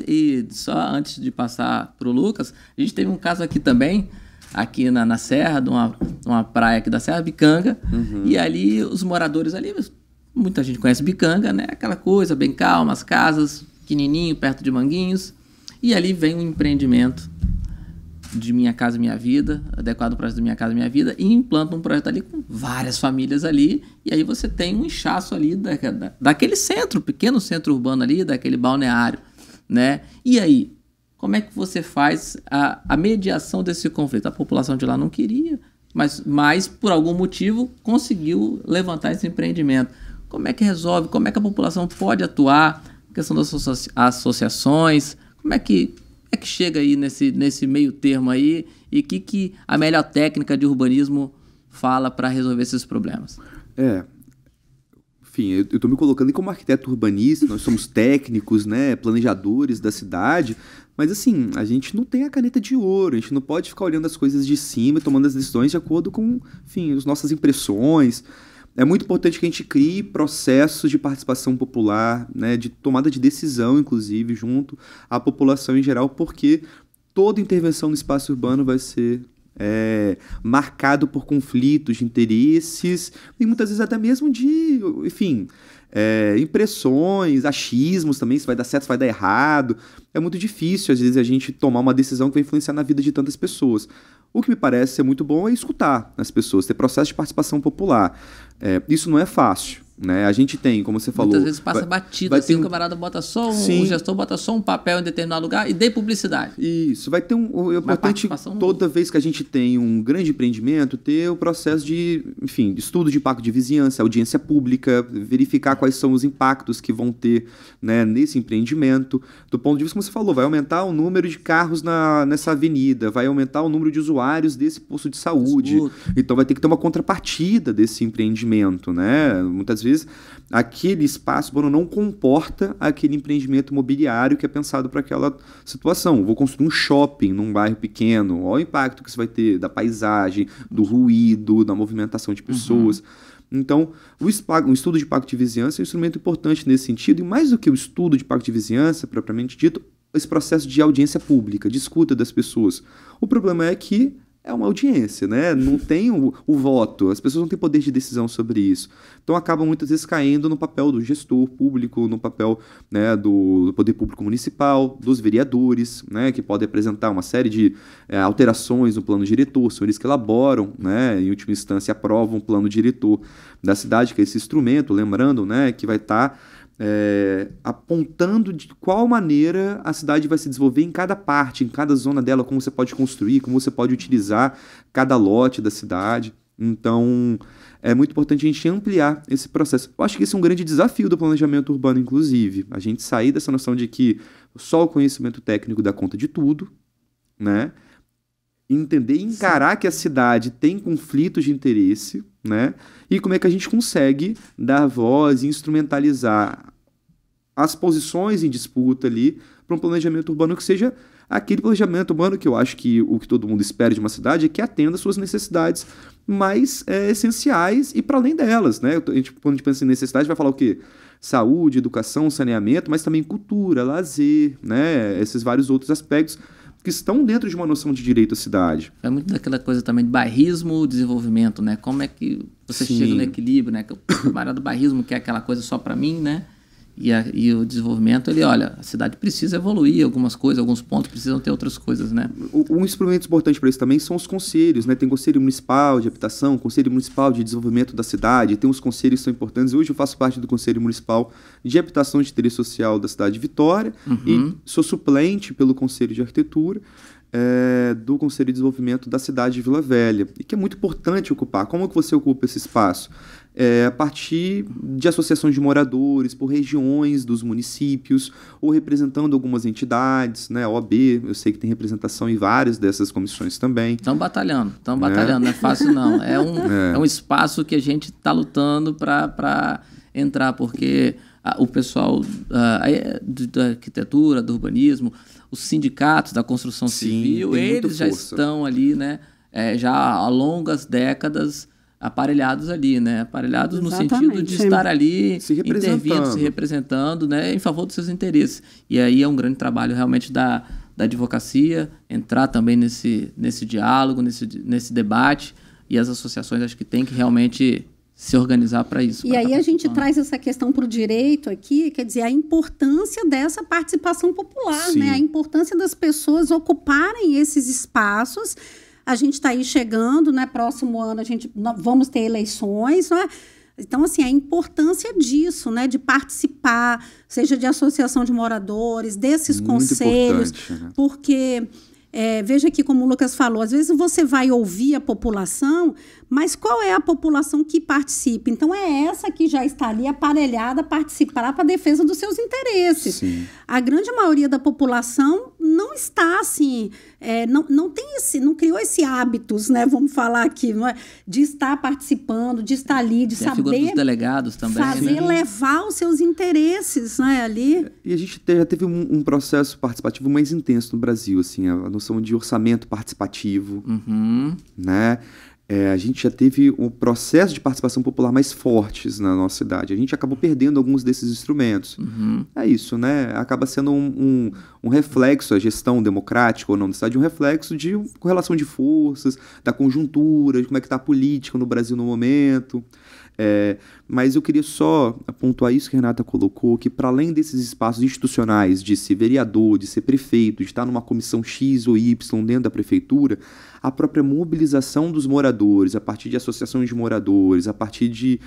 E só antes de passar para o Lucas, a gente teve um caso aqui também, aqui na Serra, de uma praia aqui da Serra, Bicanga, e ali os moradores ali, muita gente conhece Bicanga, né? Aquela coisa bem calma, as casas pequenininho, perto de Manguinhos, e ali vem um empreendimento de Minha Casa Minha Vida, adequado ao projeto do Minha Casa Minha Vida, e implanta um projeto ali com várias famílias ali, e aí você tem um inchaço ali daquele centro, pequeno centro urbano ali, daquele balneário, né? E aí, como é que você faz a mediação desse conflito? A população de lá não queria, mas por algum motivo conseguiu levantar esse empreendimento. Como é que resolve? Como é que a população pode atuar? A questão das associações, como é que chega aí nesse meio termo aí, e que a melhor técnica de urbanismo fala para resolver esses problemas? Enfim, eu estou me colocando como arquiteto urbanista, nós somos técnicos, né, planejadores da cidade, mas assim, a gente não tem a caneta de ouro, a gente não pode ficar olhando as coisas de cima e tomando as decisões de acordo com, enfim, as nossas impressões. É muito importante que a gente crie processos de participação popular, né, de tomada de decisão, inclusive, junto à população em geral, porque toda intervenção no espaço urbano vai ser marcado por conflitos de interesses e muitas vezes até mesmo de, enfim, impressões, achismos também, se vai dar certo, se vai dar errado. É muito difícil, às vezes, a gente tomar uma decisão que vai influenciar na vida de tantas pessoas. O que me parece ser muito bom é escutar as pessoas, ter processo de participação popular. Isso não é fácil, né? A gente tem, como você falou... Muitas vezes passa batido, assim, o camarada bota só o gestor bota só um papel em determinado lugar e dê publicidade. Isso, vai ter é importante, toda vez que a gente tem um grande empreendimento, ter o processo de, enfim, estudo de impacto de vizinhança, audiência pública, verificar quais são os impactos que vão ter, né, nesse empreendimento. Do ponto de vista, como você falou, vai aumentar o número de carros nessa avenida, vai aumentar o número de usuários desse posto de saúde. Então vai ter que ter uma contrapartida desse empreendimento, né? Muitas vezes aquele espaço urbano não comporta aquele empreendimento imobiliário que é pensado para aquela situação. Vou construir um shopping num bairro pequeno, olha o impacto que isso vai ter da paisagem, do ruído, da movimentação de pessoas. Então, o estudo de impacto de vizinhança é um instrumento importante nesse sentido, e mais do que o estudo de impacto de vizinhança, propriamente dito, esse processo de audiência pública, de escuta das pessoas. O problema é que é uma audiência, né? Não tem o voto, as pessoas não têm poder de decisão sobre isso. Então acabam muitas vezes caindo no papel do gestor público, no papel, né, do poder público municipal, dos vereadores, né, que podem apresentar uma série de alterações no plano diretor, são eles que elaboram, né, em última instância aprovam o plano diretor da cidade, que é esse instrumento, lembrando, né, que vai estar apontando de qual maneira a cidade vai se desenvolver em cada parte, em cada zona dela, como você pode construir, como você pode utilizar cada lote da cidade. Então, é muito importante a gente ampliar esse processo. Eu acho que esse é um grande desafio do planejamento urbano, inclusive. A gente sair dessa noção de que só o conhecimento técnico dá conta de tudo, né? Entender e encarar que a cidade tem conflitos de interesse, né? E como é que a gente consegue dar voz e instrumentalizar as posições em disputa ali para um planejamento urbano que seja aquele planejamento urbano que eu acho que o que todo mundo espera de uma cidade é que atenda às suas necessidades mais essenciais e para além delas, né? Quando a gente pensa em necessidade, vai falar o quê? Saúde, educação, saneamento, mas também cultura, lazer, né? Esses vários outros aspectos que estão dentro de uma noção de direito à cidade. É muito daquela coisa também de bairrismo, desenvolvimento, né? Como é que você chega no equilíbrio, né? O camarada do bairrismo quer aquela coisa só para mim, né? E o desenvolvimento, ele, olha, a cidade precisa evoluir algumas coisas, alguns pontos precisam ter outras coisas, né? Um instrumento importante para isso também são os conselhos, né? Tem Conselho Municipal de Habitação, Conselho Municipal de Desenvolvimento da Cidade, tem uns conselhos que são importantes. Hoje eu faço parte do Conselho Municipal de Habitação de Interesse Social da cidade de Vitória e sou suplente pelo Conselho de Arquitetura do Conselho de Desenvolvimento da cidade de Vila Velha, e que é muito importante ocupar. Como que você ocupa esse espaço? A partir de associações de moradores, por regiões dos municípios, ou representando algumas entidades, né? A OAB, eu sei que tem representação em várias dessas comissões também. Estão batalhando, não é fácil não. É um espaço que a gente está lutando para entrar, porque o pessoal da arquitetura, do urbanismo, os sindicatos da construção civil, eles já estão ali, né? Já há longas décadas aparelhados ali, né? Aparelhados no sentido de estar ali intervindo, se representando, né? Em favor dos seus interesses. E aí é um grande trabalho realmente da advocacia, entrar também nesse diálogo, nesse debate, e as associações acho que tem que realmente se organizar para isso. E aí a gente traz essa questão para o direito aqui, quer dizer, a importância dessa participação popular, né? A importância das pessoas ocuparem esses espaços. A gente está aí chegando, né? Próximo ano vamos ter eleições, né? Então, assim, a importância disso, né? De participar, seja de associação de moradores, desses muito conselhos, né? Porque... veja aqui como o Lucas falou, às vezes você vai ouvir a população, mas qual é a população que participa? Então, é essa que já está ali aparelhada a participar para a defesa dos seus interesses. Sim. A grande maioria da população não está assim, não criou esse hábitos, né, vamos falar aqui, não é? De estar participando, de estar ali, de saber... A figura dos delegados também. Fazer, né? Levar os seus interesses, né, ali. E a gente já teve um processo participativo mais intenso no Brasil, assim, a noção de orçamento participativo, né? A gente já teve um processo de participação popular mais fortes na nossa cidade. A gente acabou perdendo alguns desses instrumentos. É isso, né? Acaba sendo um reflexo, a gestão democrática ou não da cidade, um reflexo de correlação de forças, da conjuntura, de como é que está a política no Brasil no momento. Mas eu queria só pontuar isso que a Renata colocou, que para além desses espaços institucionais, de ser vereador, de ser prefeito, de estar numa comissão X ou Y dentro da prefeitura, a própria mobilização dos moradores, a partir de associações de moradores, a partir de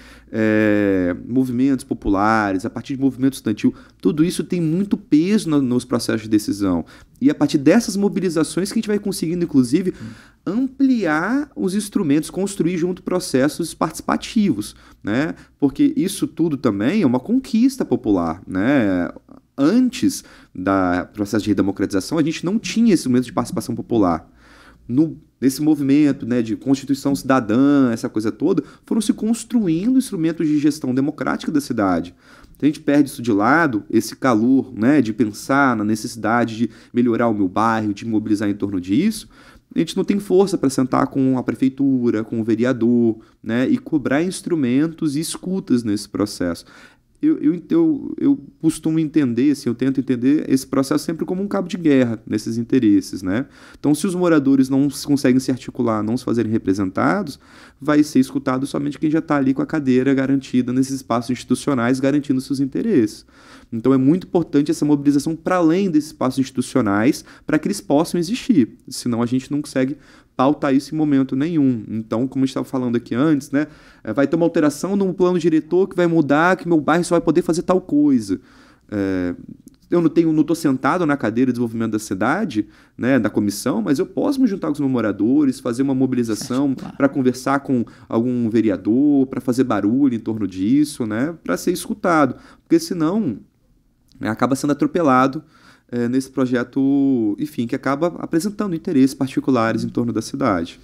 movimentos populares, a partir de movimento estudantil, tudo isso tem muito peso nos processos de decisão. E a partir dessas mobilizações que a gente vai conseguindo, inclusive, ampliar os instrumentos, construir junto processos participativos, né? Porque isso tudo também é uma conquista popular, né? Antes do processo de redemocratização, a gente não tinha esse momento de participação popular. Nesse movimento, né, de Constituição Cidadã, essa coisa toda, foram se construindo instrumentos de gestão democrática da cidade. Se a gente perde isso de lado, esse calor, né, de pensar na necessidade de melhorar o meu bairro, de mobilizar em torno disso, a gente não tem força para sentar com a prefeitura, com o vereador, né, e cobrar instrumentos e escutas nesse processo. Eu costumo entender, assim, eu tento entender esse processo sempre como um cabo de guerra nesses interesses, né? Então, se os moradores não conseguem se articular, não se fazerem representados, vai ser escutado somente quem já está ali com a cadeira garantida nesses espaços institucionais, garantindo seus interesses. Então, é muito importante essa mobilização para além desses espaços institucionais, para que eles possam existir. Senão, a gente não consegue pautar isso em momento nenhum. Então, como a gente estava falando aqui antes, né, vai ter uma alteração no plano diretor que vai mudar, que meu bairro só vai poder fazer tal coisa. Eu não estou sentado na cadeira de desenvolvimento da cidade, né, da comissão, mas eu posso me juntar com os meus moradores, fazer uma mobilização para conversar com algum vereador, para fazer barulho em torno disso, né, para ser escutado. Porque senão acaba sendo atropelado nesse projeto, enfim, que acaba apresentando interesses particulares em torno da cidade.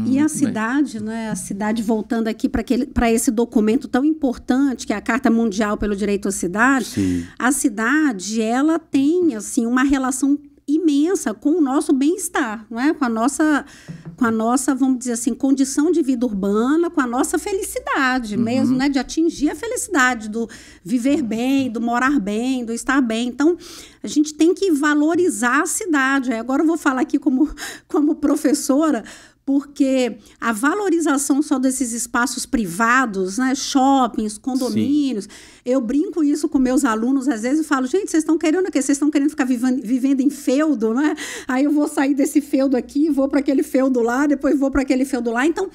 E a cidade, né, a cidade, voltando aqui para esse documento tão importante, que é a Carta Mundial pelo Direito à Cidade, sim, a cidade, ela tem, assim, uma relação imensa com o nosso bem-estar, não é? Com a nossa, vamos dizer assim, condição de vida urbana, com a nossa felicidade mesmo, né? De atingir a felicidade, do viver bem, do morar bem, do estar bem. Então, a gente tem que valorizar a cidade. Agora eu vou falar aqui como professora, porque a valorização só desses espaços privados, né, shoppings, condomínios, sim, eu brinco isso com meus alunos às vezes e falo, gente, vocês estão querendo o quê? Vocês estão querendo ficar vivendo em feudo, né? Aí eu vou sair desse feudo aqui, vou para aquele feudo lá, depois vou para aquele feudo lá. Então,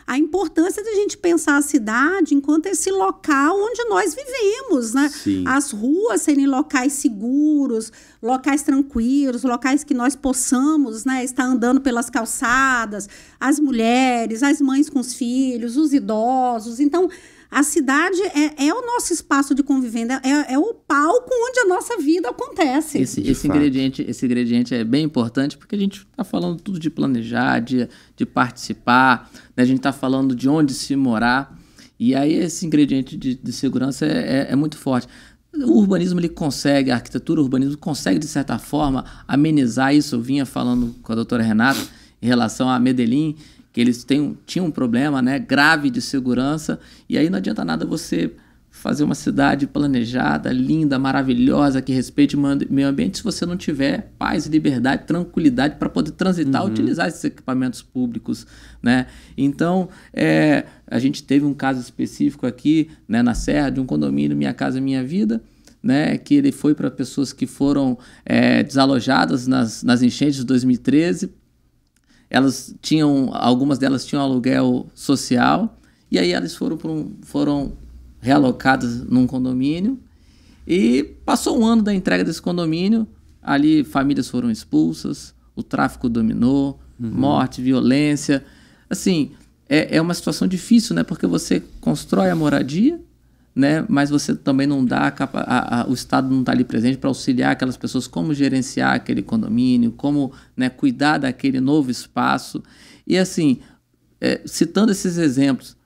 a importância de a gente pensar a cidade enquanto esse local onde nós vivemos, né? Sim. As ruas serem locais seguros, locais tranquilos, locais que nós possamos, né, estar andando pelas calçadas, as mulheres, as mães com os filhos, os idosos. Então, a cidade é o nosso espaço de convivência, é o palco onde a nossa vida acontece. Esse ingrediente é bem importante, porque a gente está falando tudo de planejar, de participar, né? A gente está falando de onde se morar, e aí esse ingrediente de segurança é muito forte. O urbanismo, ele consegue, a arquitetura, o urbanismo consegue, de certa forma, amenizar isso. Eu vinha falando com a doutora Renata em relação a Medellín, que eles tinham um problema, né, grave de segurança, e aí não adianta nada você fazer uma cidade planejada, linda, maravilhosa, que respeite o meio ambiente, se você não tiver paz, liberdade, tranquilidade para poder transitar, utilizar esses equipamentos públicos, né? Então, a gente teve um caso específico aqui, né, na Serra, de um condomínio Minha Casa Minha Vida, né, que ele foi para pessoas que foram desalojadas nas enchentes de 2013. Algumas delas tinham aluguel social, e aí elas foram realocadas num condomínio, e passou um ano da entrega desse condomínio, ali famílias foram expulsas, o tráfico dominou, morte, violência. Assim, é uma situação difícil, né? Porque você constrói a moradia, né? Mas você também não dá, o Estado não está ali presente para auxiliar aquelas pessoas como gerenciar aquele condomínio, como, né, cuidar daquele novo espaço. E assim, citando esses exemplos,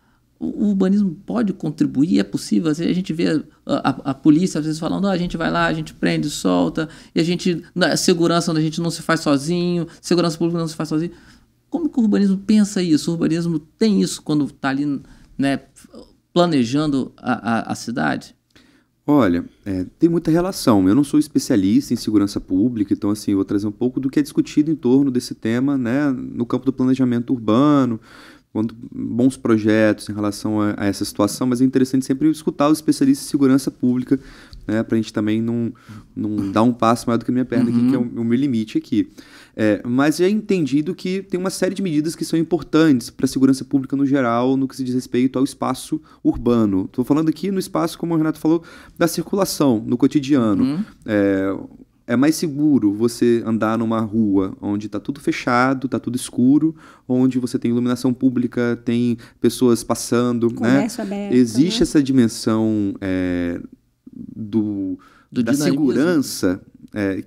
o urbanismo pode contribuir, é possível. A gente vê a polícia às vezes falando, a gente vai lá, a gente prende, solta, e segurança onde a gente não se faz sozinho, segurança pública não se faz sozinho. Como que o urbanismo pensa isso? O urbanismo tem isso quando está ali, né, planejando a cidade? Olha, tem muita relação. Eu não sou especialista em segurança pública, então assim, eu vou trazer um pouco do que é discutido em torno desse tema, né, no campo do planejamento urbano, bons projetos em relação a essa situação, mas é interessante sempre escutar os especialistas em segurança pública, né, para a gente também não dar um passo maior do que a minha perna aqui, que é o meu limite aqui. Mas é entendido que tem uma série de medidas que são importantes para a segurança pública no geral, no que se diz respeito ao espaço urbano. Estou falando aqui no espaço, como o Renato falou, da circulação, no cotidiano. É mais seguro você andar numa rua onde está tudo fechado, está tudo escuro, onde você tem iluminação pública, tem pessoas passando, comércio, né? aberto, existe né? essa dimensão da segurança,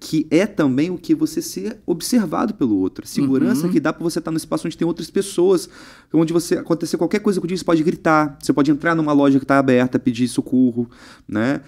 que é também o que você ser observado pelo outro. Segurança que dá para você estar no espaço onde tem outras pessoas, onde você acontecer qualquer coisa contigo, você pode gritar, você pode entrar numa loja que está aberta, pedir socorro, né?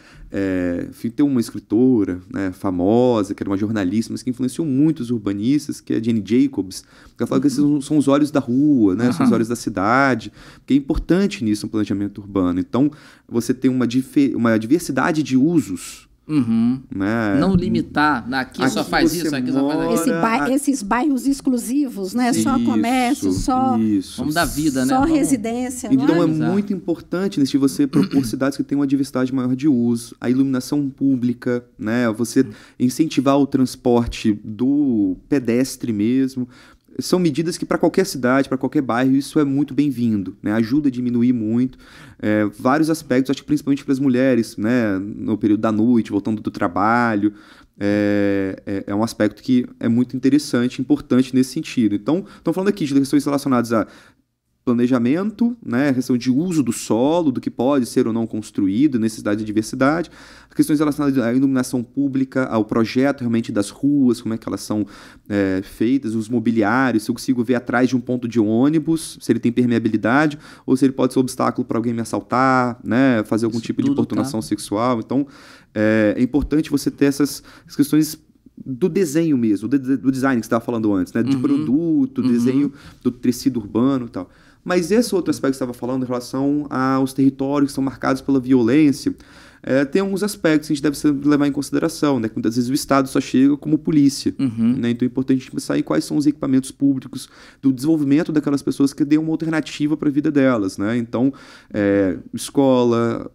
Tem uma escritora, né, famosa, que era uma jornalista, mas que influenciou muitos urbanistas, que é a Jane Jacobs, que ela fala que esses são os olhos da rua, né? São os olhos da cidade, que é importante nisso no planejamento urbano. Então, você tem uma diversidade de usos. Né? Não limitar, aqui só faz isso, aqui só faz aquilo. Esses bairros exclusivos, né? Só comércio, só vamos dar vida, né? Só residência. Então não é muito importante nesse você propor cidades que tenham uma diversidade maior de uso, a iluminação pública, né? Você incentivar o transporte do pedestre mesmo. São medidas que para qualquer cidade, para qualquer bairro, isso é muito bem-vindo, né? Ajuda a diminuir muito vários aspectos, acho que principalmente para as mulheres, né? No período da noite, voltando do trabalho, é um aspecto que é muito interessante, importante nesse sentido. Então, estamos falando aqui de questões relacionadas a planejamento, né, questão de uso do solo, do que pode ser ou não construído, necessidade de diversidade, questões relacionadas à iluminação pública, ao projeto realmente das ruas, como é que elas são feitas, os mobiliários, se eu consigo ver atrás de um ponto de ônibus, se ele tem permeabilidade, ou se ele pode ser obstáculo para alguém me assaltar, né, fazer algum tipo de importunação sexual. Então, é importante você ter essas questões do desenho mesmo, do design que você estava falando antes, né, de produto, desenho do tecido urbano e tal. Mas esse outro aspecto que você estava falando em relação aos territórios que são marcados pela violência, tem alguns aspectos que a gente deve levar em consideração, né? Que muitas vezes o Estado só chega como polícia. Né? Então é importante a gente pensar em quais são os equipamentos públicos, do desenvolvimento daquelas pessoas que dêem uma alternativa para a vida delas. Né? Então, escola...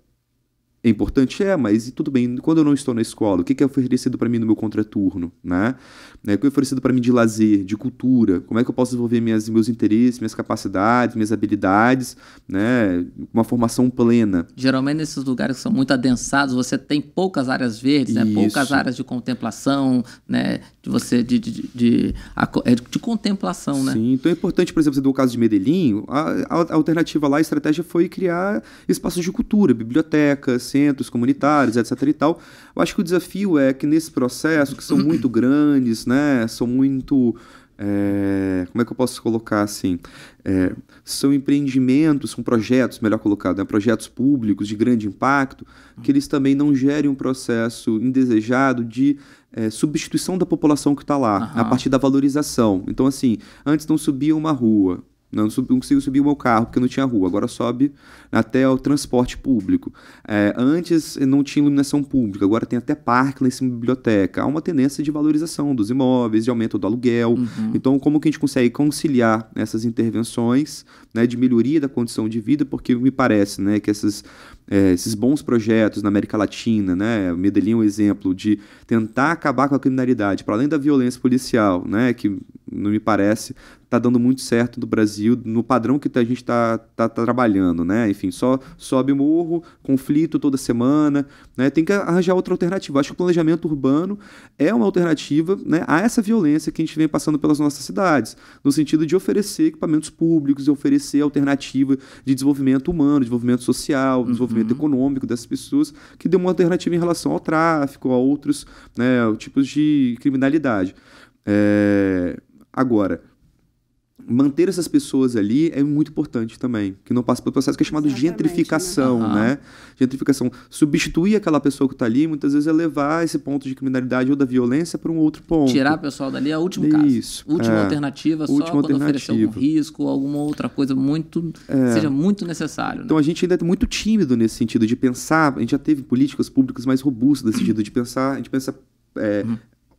É importante? Mas e tudo bem, quando eu não estou na escola, o que é oferecido para mim no meu contraturno? Né? O que é oferecido para mim de lazer, de cultura? Como é que eu posso desenvolver meus interesses, minhas capacidades, minhas habilidades, né? Uma formação plena? Geralmente nesses lugares que são muito adensados, você tem poucas áreas verdes, né? Poucas áreas de contemplação, né? de contemplação. Né? Sim, então é importante, por exemplo, você deu o caso de Medellín, a alternativa lá, a estratégia foi criar espaços de cultura, bibliotecas, centros comunitários, etc. e tal. Eu acho que o desafio é que nesse processo, que são muito grandes, né, são muito... como é que eu posso colocar assim? São empreendimentos, são projetos, melhor colocado, né, projetos públicos de grande impacto, que eles também não gerem um processo indesejado de substituição da população que está lá, a partir da valorização. Então, assim, antes não subia uma rua, Não consigo subir o meu carro porque não tinha rua. Agora sobe até o transporte público. Antes não tinha iluminação pública. Agora tem até parque lá em cima da biblioteca. Há uma tendência de valorização dos imóveis, de aumento do aluguel. Então, como que a gente consegue conciliar essas intervenções, né, de melhoria da condição de vida? Porque me parece, né, que esses bons projetos na América Latina, né, Medellín é um exemplo de tentar acabar com a criminalidade, para além da violência policial, né, que não me parece está dando muito certo no Brasil, no padrão que a gente está trabalhando, né? Enfim, só sobe morro, conflito toda semana, né? Tem que arranjar outra alternativa. Acho que o planejamento urbano é uma alternativa, né, a essa violência que a gente vem passando pelas nossas cidades, no sentido de oferecer equipamentos públicos, de oferecer alternativa de desenvolvimento humano, desenvolvimento social, desenvolvimento econômico dessas pessoas, que dê uma alternativa em relação ao tráfico, a outros, né, tipos de criminalidade. Agora, manter essas pessoas ali é muito importante também, que não passa pelo processo que é chamado de gentrificação, né? Gentrificação. Substituir aquela pessoa que está ali, muitas vezes é levar esse ponto de criminalidade ou da violência para um outro ponto. Tirar o pessoal dali é o último caso. Última alternativa, só quando oferecer algum risco ou alguma outra coisa seja muito necessário. Né? Então a gente ainda é muito tímido nesse sentido de pensar, a gente já teve políticas públicas mais robustas nesse sentido de pensar, a gente pensa...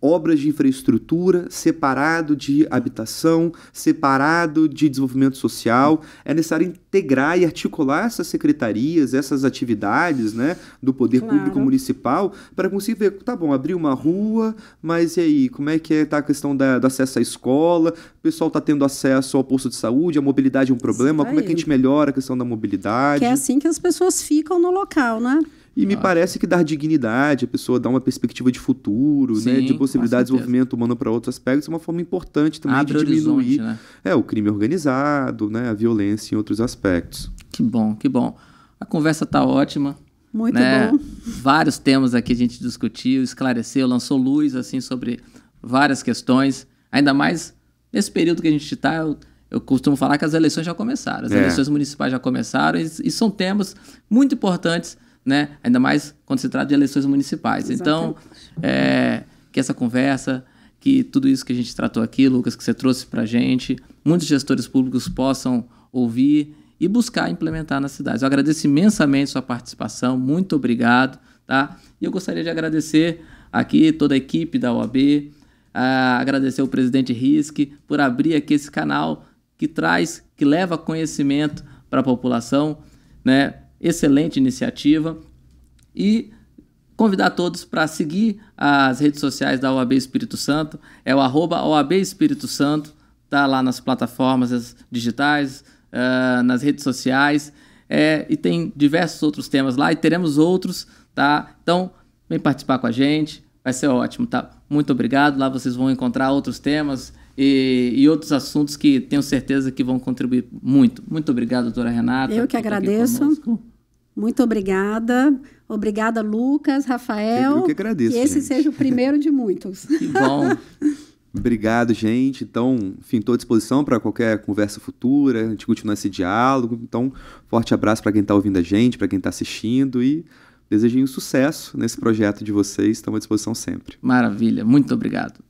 obras de infraestrutura, separado de habitação, separado de desenvolvimento social. É necessário integrar e articular essas secretarias, essas atividades, né, do poder público municipal, para conseguir ver, tá bom, abrir uma rua, mas e aí, como é que está a questão do acesso à escola? O pessoal está tendo acesso ao posto de saúde, a mobilidade é um problema, como é que a gente melhora a questão da mobilidade? Que é assim que as pessoas ficam no local, né? E me parece que dar dignidade, a pessoa dar uma perspectiva de futuro, sim, né, de possibilidade de desenvolvimento humano para outros aspectos, é uma forma importante também de diminuir o crime organizado, né, a violência em outros aspectos. Que bom, que bom. A conversa está ótima. Muito bom. Vários temas aqui a gente discutiu, esclareceu, lançou luz assim, sobre várias questões. Ainda mais nesse período que a gente está, eu costumo falar que as eleições já começaram. As eleições municipais já começaram e são temas muito importantes, né? Ainda mais quando se trata de eleições municipais. Exatamente. Então, que essa conversa, que tudo isso que a gente tratou aqui, Lucas, que você trouxe para a gente, muitos gestores públicos possam ouvir e buscar implementar nas cidades. Eu agradeço imensamente sua participação, muito obrigado. Tá? E eu gostaria de agradecer aqui toda a equipe da OAB, agradecer ao presidente Risk por abrir aqui esse canal que leva conhecimento para a população, né? Excelente iniciativa, e convidar todos para seguir as redes sociais da OAB Espírito Santo, é o @OAB Espírito Santo, tá lá nas plataformas digitais, nas redes sociais, e tem diversos outros temas lá, e teremos outros, tá? Então, vem participar com a gente, vai ser ótimo, tá? Muito obrigado, lá vocês vão encontrar outros temas e outros assuntos que tenho certeza que vão contribuir muito. Muito obrigado, doutora Renata. Eu que agradeço. Muito obrigada. Obrigada, Lucas, Rafael. Eu que agradeço, que esse seja o primeiro de muitos. Que bom. Obrigado, gente. Então, enfim, estou à disposição para qualquer conversa futura, a gente continuar esse diálogo. Então, forte abraço para quem está ouvindo a gente, para quem está assistindo, e desejo um sucesso nesse projeto de vocês. Estamos à disposição sempre. Maravilha. Muito obrigado.